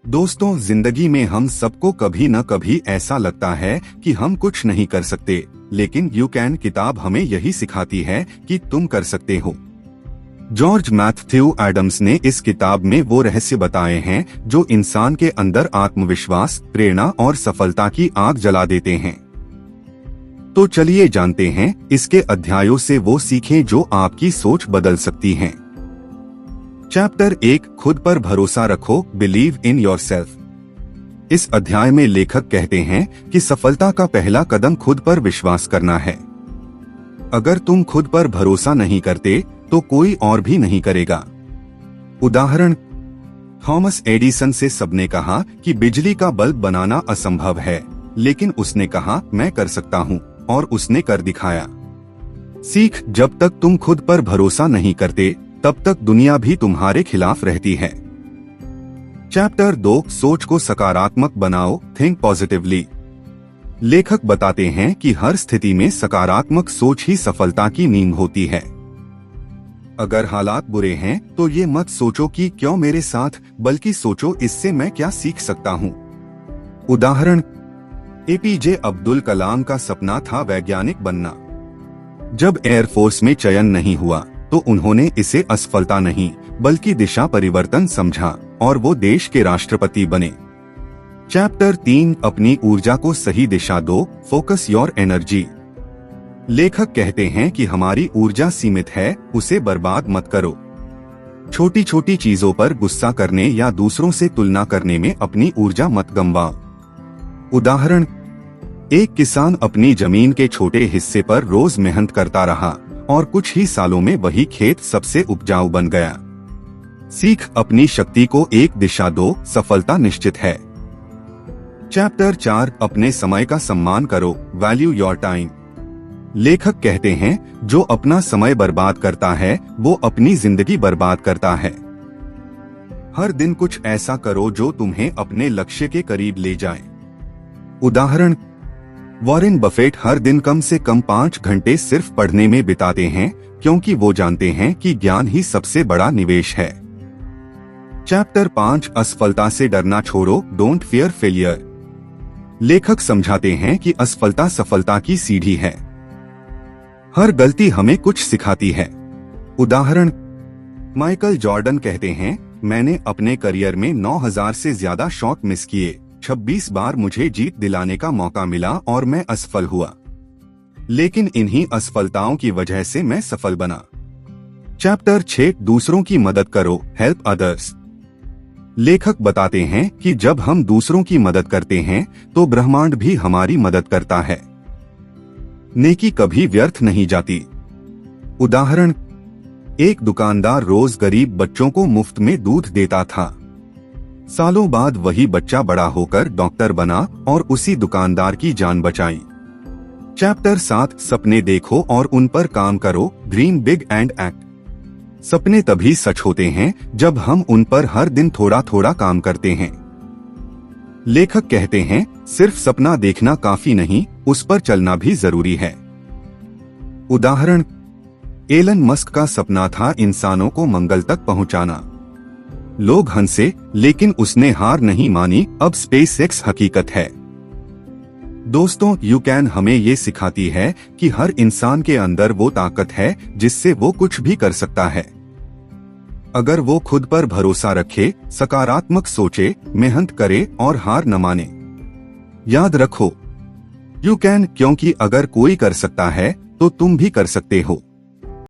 दोस्तों, जिंदगी में हम सबको कभी न कभी ऐसा लगता है कि हम कुछ नहीं कर सकते, लेकिन यू कैन किताब हमें यही सिखाती है कि तुम कर सकते हो। जॉर्ज मैथ्यू एडम्स ने इस किताब में वो रहस्य बताए हैं जो इंसान के अंदर आत्मविश्वास, प्रेरणा और सफलता की आग जला देते हैं। तो चलिए जानते हैं इसके अध्यायों से वो सीखें जो आपकी सोच बदल सकती हैं। चैप्टर 1, खुद पर भरोसा रखो, बिलीव इन योरसेल्फ। इस अध्याय में लेखक कहते हैं कि सफलता का पहला कदम खुद पर विश्वास करना है। अगर तुम खुद पर भरोसा नहीं करते तो कोई और भी नहीं करेगा। उदाहरण, थॉमस एडिसन से सबने कहा कि बिजली का बल्ब बनाना असंभव है, लेकिन उसने कहा मैं कर सकता हूँ, और उसने कर दिखाया। सीख, जब तक तुम खुद पर भरोसा नहीं करते तब तक दुनिया भी तुम्हारे खिलाफ रहती है। चैप्टर 2, सोच को सकारात्मक बनाओ, थिंक पॉजिटिवली। लेखक बताते हैं कि हर स्थिति में सकारात्मक सोच ही सफलता की नींव होती है। अगर हालात बुरे हैं तो ये मत सोचो कि क्यों मेरे साथ, बल्कि सोचो इससे मैं क्या सीख सकता हूँ। उदाहरण, एपीजे अब्दुल कलाम का सपना था वैज्ञानिक बनना। जब एयरफोर्स में चयन नहीं हुआ तो उन्होंने इसे असफलता नहीं बल्कि दिशा परिवर्तन समझा और वो देश के राष्ट्रपति बने। चैप्टर 3, अपनी ऊर्जा को सही दिशा दो, फोकस योर एनर्जी। लेखक कहते हैं कि हमारी ऊर्जा सीमित है, उसे बर्बाद मत करो। छोटी छोटी चीजों पर गुस्सा करने या दूसरों से तुलना करने में अपनी ऊर्जा मत गंवाओ। उदाहरण, एक किसान अपनी जमीन के छोटे हिस्से पर रोज मेहनत करता रहा और कुछ ही सालों में वही खेत सबसे उपजाऊ बन गया। सीख, अपनी शक्ति को एक दिशा दो, सफलता निश्चित है। चैप्टर 4, अपने समय का सम्मान करो, वैल्यू योर टाइम। लेखक कहते हैं जो अपना समय बर्बाद करता है वो अपनी जिंदगी बर्बाद करता है। हर दिन कुछ ऐसा करो जो तुम्हें अपने लक्ष्य के करीब ले जाए। उदाहरण, वॉरेन बफेट हर दिन कम से कम 5 घंटे सिर्फ पढ़ने में बिताते हैं क्योंकि वो जानते हैं कि ज्ञान ही सबसे बड़ा निवेश है। चैप्टर 5, असफलता से डरना छोड़ो, डोंट फियर फेलियर। लेखक समझाते हैं कि असफलता सफलता की सीढ़ी है। हर गलती हमें कुछ सिखाती है। उदाहरण, माइकल जॉर्डन कहते हैं, मैंने अपने करियर में 9000 से ज्यादा शॉट मिस किए, 26 बार मुझे जीत दिलाने का मौका मिला और मैं असफल हुआ, लेकिन इन्हीं असफलताओं की वजह से मैं सफल बना। चैप्टर 6, दूसरों की मदद करो, हेल्प अदर्स। लेखक बताते हैं कि जब हम दूसरों की मदद करते हैं तो ब्रह्मांड भी हमारी मदद करता है। नेकी कभी व्यर्थ नहीं जाती। उदाहरण, एक दुकानदार रोज गरीब बच्चों को मुफ्त में दूध देता था। सालों बाद वही बच्चा बड़ा होकर डॉक्टर बना और उसी दुकानदार की जान बचाई। चैप्टर 7, सपने देखो और उन पर काम करो, ड्रीम बिग एंड एक्ट। सपने तभी सच होते हैं जब हम उन पर हर दिन थोड़ा थोड़ा काम करते हैं। लेखक कहते हैं, सिर्फ सपना देखना काफी नहीं, उस पर चलना भी जरूरी है। उदाहरण, एलन मस्क का सपना था इंसानों को मंगल तक पहुंचाना। लोग हंसे, लेकिन उसने हार नहीं मानी, अब स्पेसएक्स हकीकत है। दोस्तों, यू कैन हमें ये सिखाती है कि हर इंसान के अंदर वो ताकत है जिससे वो कुछ भी कर सकता है। अगर वो खुद पर भरोसा रखे, सकारात्मक सोचे, मेहनत करे और हार न माने। याद रखो, यू कैन, क्योंकि अगर कोई कर सकता है तो तुम भी कर सकते हो।